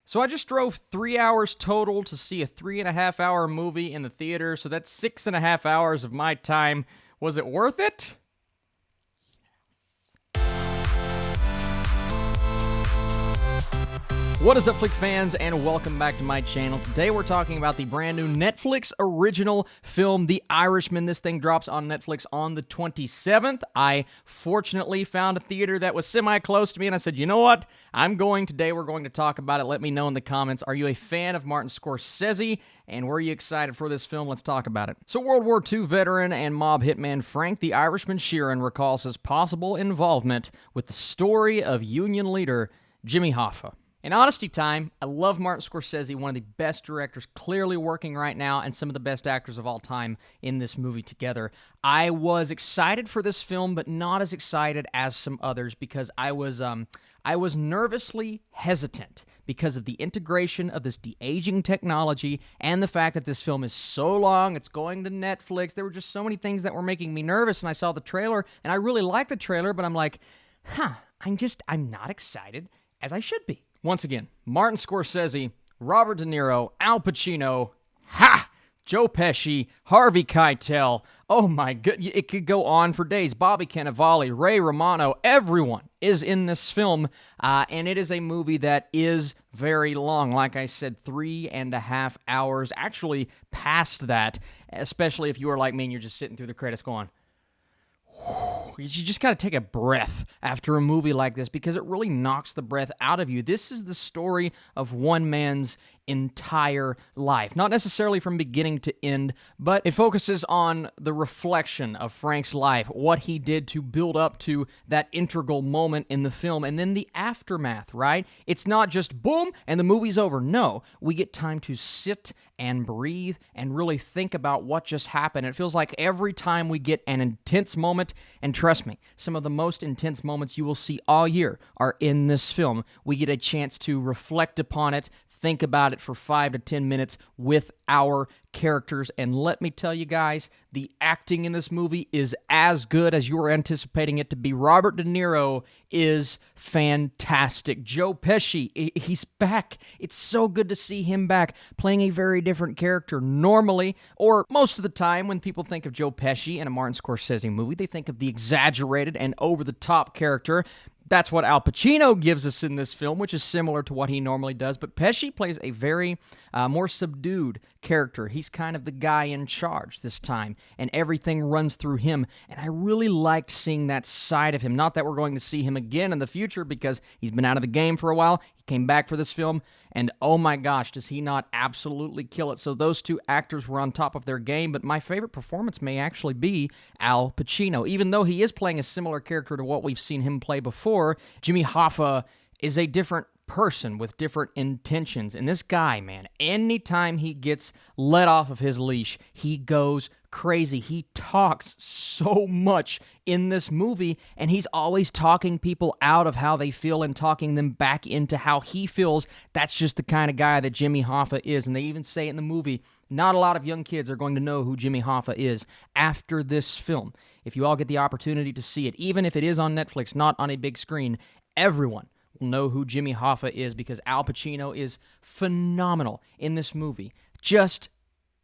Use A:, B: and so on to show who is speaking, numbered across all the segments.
A: So I just drove 3 hours total to see a 3.5 hour movie in the theater, so that's 6.5 hours of my time. Was it worth it? What is up, Flick fans, and welcome back to my channel. Today we're talking about the brand new Netflix original film, The Irishman. This thing drops on Netflix on the 27th. I fortunately found a theater that was semi-close to me, and I said, you know what? I'm going today. We're going to talk about it. Let me know in the comments. Are you a fan of Martin Scorsese? And were you excited for this film? Let's talk about it. So World War II veteran and mob hitman Frank the Irishman Sheeran recalls his possible involvement with the story of Union leader Jimmy Hoffa. In honesty time, I love Martin Scorsese, one of the best directors clearly working right now, and some of the best actors of all time in this movie together. I was excited for this film, but not as excited as some others because I was nervously hesitant because of the integration of this de-aging technology and the fact that this film is so long, it's going to Netflix. There were just so many things that were making me nervous, and I saw the trailer, and I really liked the trailer, but I'm like, I'm not excited as I should be. Once again, Martin Scorsese, Robert De Niro, Al Pacino, Joe Pesci, Harvey Keitel. Oh my goodness, it could go on for days. Bobby Cannavale, Ray Romano, everyone is in this film, and it is a movie that is very long. Like I said, 3.5 hours, actually past that, especially if you are like me and you're just sitting through the credits going, you just got to take a breath after a movie like this because it really knocks the breath out of you. This is the story of one man's entire life. Not necessarily from beginning to end, but it focuses on the reflection of Frank's life, what he did to build up to that integral moment in the film, and then the aftermath, right? It's not just boom and the movie's over. No, we get time to sit and breathe and really think about what just happened. It feels like every time we get an intense moment, and trust me, some of the most intense moments you will see all year are in this film. We get a chance to reflect upon it, think about it for 5 to 10 minutes with our characters. And let me tell you guys, the acting in this movie is as good as you were anticipating it to be. Robert De Niro is fantastic. Joe Pesci, he's back. It's so good to see him back playing a very different character. Normally, or most of the time, when people think of Joe Pesci in a Martin Scorsese movie, they think of the exaggerated and over-the-top character. That's what Al Pacino gives us in this film, which is similar to what he normally does. But Pesci plays a very more subdued character. He's kind of the guy in charge this time, and everything runs through him. And I really liked seeing that side of him. Not that we're going to see him again in the future because he's been out of the game for a while. He came back for this film, and oh my gosh, does he not absolutely kill it. So those two actors were on top of their game, but my favorite performance may actually be Al Pacino. Even though he is playing a similar character to what we've seen him play before, Jimmy Hoffa is a different person with different intentions. And this guy, man, anytime he gets let off of his leash, he goes crazy. He talks so much in this movie, and he's always talking people out of how they feel and talking them back into how he feels. That's just the kind of guy that Jimmy Hoffa is. And they even say in the movie, not a lot of young kids are going to know who Jimmy Hoffa is after this film. If you all get the opportunity to see it, even if it is on Netflix, not on a big screen, everyone will know who Jimmy Hoffa is because Al Pacino is phenomenal in this movie. Just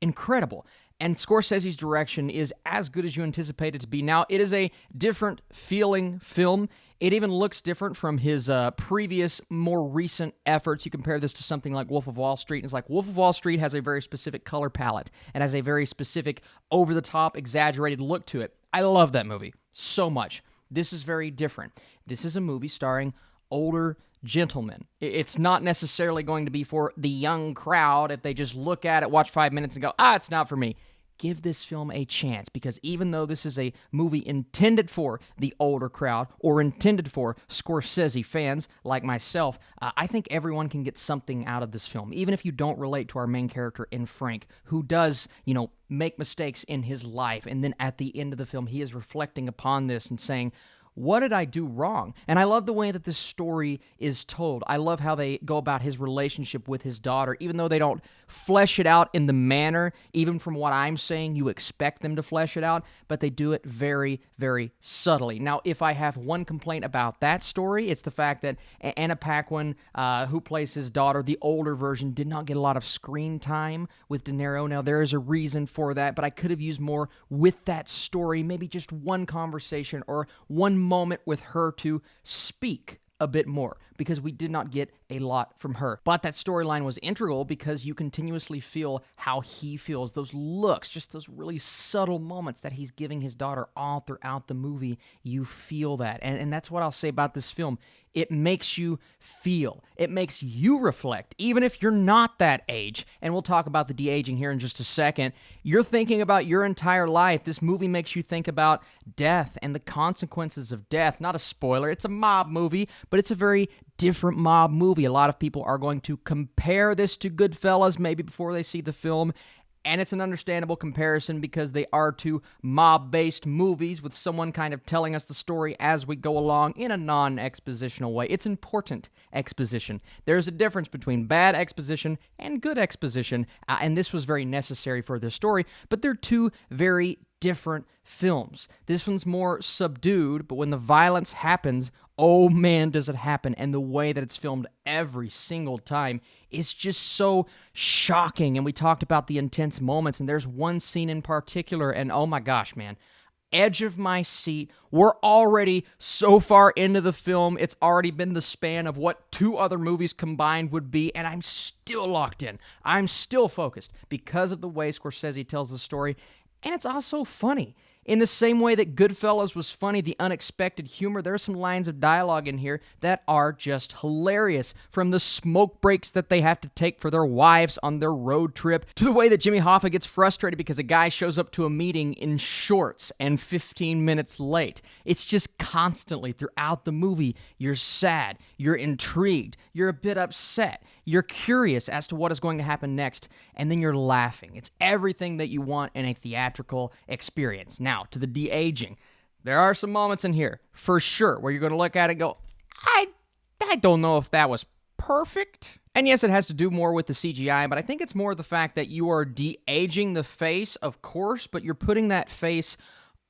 A: incredible. And Scorsese's direction is as good as you anticipate it to be. Now, it is a different feeling film. It even looks different from his previous, more recent efforts. You compare this to something like Wolf of Wall Street, and it's like Wolf of Wall Street has a very specific color palette and has a very specific, over-the-top, exaggerated look to it. I love that movie so much. This is very different. This is a movie starring older gentlemen. It's not necessarily going to be for the young crowd if they just look at it, watch 5 minutes, and go, it's not for me. Give this film a chance, because even though this is a movie intended for the older crowd or intended for Scorsese fans like myself, I think everyone can get something out of this film, even if you don't relate to our main character in Frank, who does, make mistakes in his life, and then at the end of the film, he is reflecting upon this and saying, what did I do wrong? And I love the way that this story is told. I love how they go about his relationship with his daughter, even though they don't flesh it out in the manner, even from what I'm saying, you expect them to flesh it out, but they do it very, very subtly. Now, if I have one complaint about that story, it's the fact that Anna Paquin, who plays his daughter, the older version, did not get a lot of screen time with De Niro. Now, there is a reason for that, but I could have used more with that story, maybe just one conversation or one moment with her to speak a bit more, because we did not get a lot from her. But that storyline was integral because you continuously feel how he feels, those looks, just those really subtle moments that he's giving his daughter all throughout the movie. You feel that. And that's what I'll say about this film. It makes you feel. It makes you reflect, even if you're not that age. And we'll talk about the de-aging here in just a second. You're thinking about your entire life. This movie makes you think about death and the consequences of death. Not a spoiler. It's a mob movie, but it's a very different mob movie. A lot of people are going to compare this to Goodfellas maybe before they see the film. And it's an understandable comparison because they are two mob-based movies with someone kind of telling us the story as we go along in a non-expositional way. It's important exposition. There's a difference between bad exposition and good exposition, and this was very necessary for this story, but they're two very different films. This one's more subdued, but when the violence happens, oh man, does it happen. And the way that it's filmed every single time is just so shocking. And we talked about the intense moments, and there's one scene in particular, and oh my gosh, man, edge of my seat. We're already so far into the film. It's already been the span of what two other movies combined would be, and I'm still locked in. I'm still focused because of the way Scorsese tells the story. And it's also funny. In the same way that Goodfellas was funny, the unexpected humor, there are some lines of dialogue in here that are just hilarious. From the smoke breaks that they have to take for their wives on their road trip, to the way that Jimmy Hoffa gets frustrated because a guy shows up to a meeting in shorts and 15 minutes late. It's just constantly throughout the movie, you're sad, you're intrigued, you're a bit upset, you're curious as to what is going to happen next, and then you're laughing. It's everything that you want in a theatrical experience. Now, to the de-aging, there are some moments in here, for sure, where you're going to look at it and go, I don't know if that was perfect. And yes, it has to do more with the CGI, but I think it's more the fact that you are de-aging the face, of course, but you're putting that face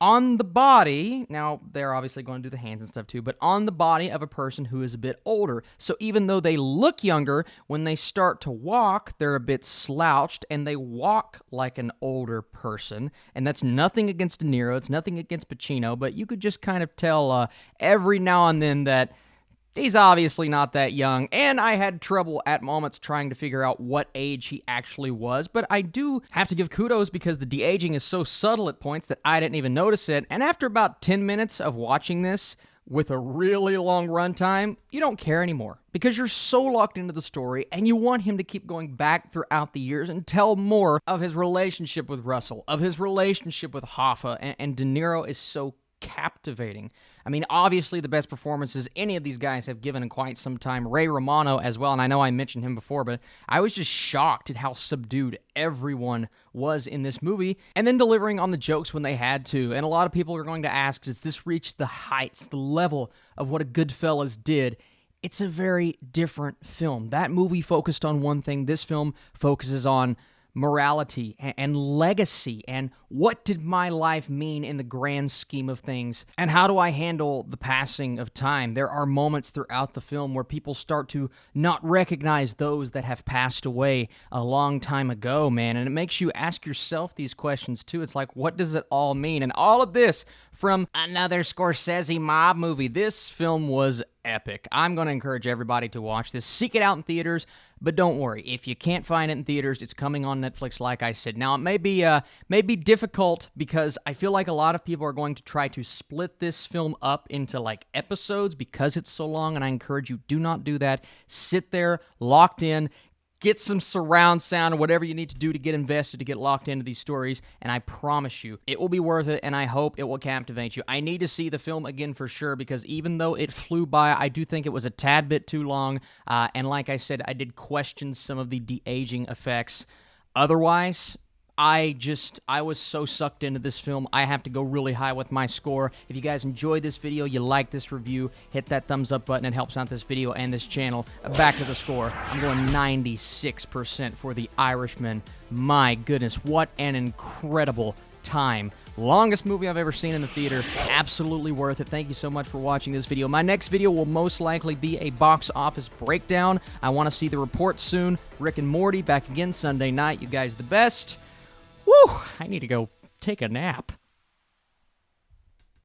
A: on the body. Now, they're obviously going to do the hands and stuff too, but on the body of a person who is a bit older. So even though they look younger, when they start to walk, they're a bit slouched and they walk like an older person. And that's nothing against De Niro. It's nothing against Pacino, but you could just kind of tell every now and then that he's obviously not that young, and I had trouble at moments trying to figure out what age he actually was, but I do have to give kudos because the de-aging is so subtle at points that I didn't even notice it, and after about 10 minutes of watching this, with a really long runtime, you don't care anymore because you're so locked into the story and you want him to keep going back throughout the years and tell more of his relationship with Russell, of his relationship with Hoffa, and De Niro is so captivating. I mean, obviously the best performances any of these guys have given in quite some time. Ray Romano as well, and I know I mentioned him before, but I was just shocked at how subdued everyone was in this movie, and then delivering on the jokes when they had to. And a lot of people are going to ask, does this reach the heights, the level of what a Goodfellas did? It's a very different film. That movie focused on one thing. This film focuses on morality and legacy, and what did my life mean in the grand scheme of things, and how do I handle the passing of time? There are moments throughout the film where people start to not recognize those that have passed away a long time ago, man, and it makes you ask yourself these questions too. It's like, what does it all mean? And all of this from another Scorsese mob movie. This film was epic. I'm going to encourage everybody to watch this. Seek it out in theaters, but don't worry. If you can't find it in theaters, it's coming on Netflix, like I said. Now, it may be difficult because I feel like a lot of people are going to try to split this film up into like episodes because it's so long, and I encourage you, do not do that. Sit there, locked in, get some surround sound or whatever you need to do to get invested, to get locked into these stories, and I promise you, it will be worth it, and I hope it will captivate you. I need to see the film again for sure, because even though it flew by, I do think it was a tad bit too long, and like I said, I did question some of the de-aging effects. Otherwise, I was so sucked into this film. I have to go really high with my score. If you guys enjoyed this video, you like this review, hit that thumbs up button. It helps out this video and this channel. Back to the score. I'm going 96% for The Irishman. My goodness, what an incredible time. Longest movie I've ever seen in the theater. Absolutely worth it. Thank you so much for watching this video. My next video will most likely be a box office breakdown. I want to see the report soon. Rick and Morty back again Sunday night. You guys the best. Woo! I need to go take a nap.